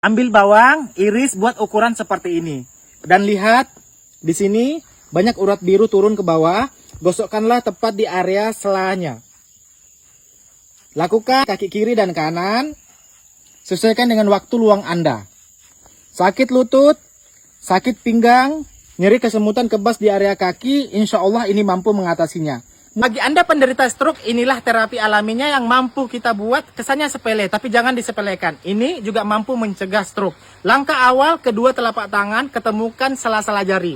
Ambil bawang, iris buat ukuran seperti ini. Dan lihat, di sini banyak urat biru turun ke bawah. Gosokkanlah tepat di area selanya. Lakukan kaki kiri dan kanan. Sesuaikan dengan waktu luang Anda. Sakit lutut, sakit pinggang, nyeri kesemutan kebas di area kaki, insya Allah ini mampu mengatasinya. Bagi Anda penderita stroke, inilah terapi alaminya yang mampu kita buat. Kesannya sepele, tapi jangan disepelekan. Ini juga mampu mencegah stroke. Langkah awal, kedua telapak tangan, ketemukan sela-sela jari.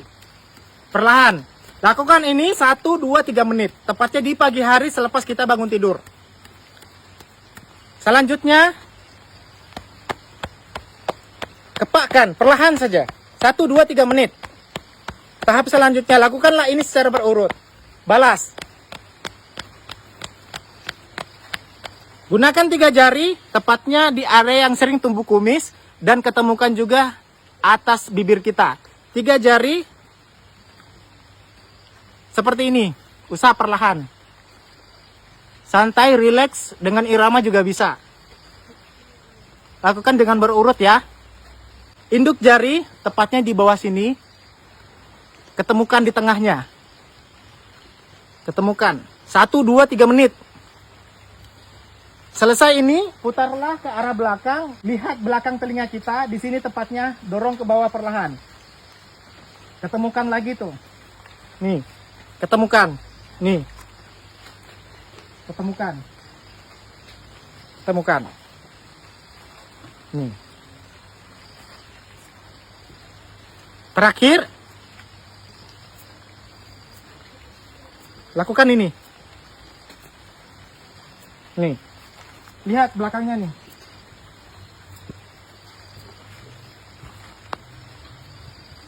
Perlahan. Lakukan ini 1, 2, 3 menit. Tepatnya di pagi hari selepas kita bangun tidur. Selanjutnya, kepakkan, perlahan saja. 1, 2, 3 menit. Tahap selanjutnya, lakukanlah ini secara berurut. Balas. Gunakan 3 jari, tepatnya di area yang sering tumbuh kumis, dan ketemukan juga atas bibir kita. 3 jari, seperti ini. Usaha perlahan. Santai, rileks, dengan irama juga bisa. Lakukan dengan berurut ya. Induk jari, tepatnya di bawah sini. Ketemukan di tengahnya. Ketemukan. 1, 2, 3 menit. Selesai ini, putarlah ke arah belakang. Lihat belakang telinga kita. Di sini tepatnya, dorong ke bawah perlahan. Ketemukan lagi tuh. Nih. Ketemukan. Nih. Ketemukan. Ketemukan. Nih. Terakhir, lakukan ini. Nih. Lihat belakangnya nih.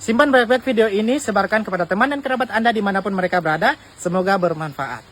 Simpan baik-baik video ini, sebarkan kepada teman dan kerabat Anda dimanapun mereka berada. Semoga bermanfaat.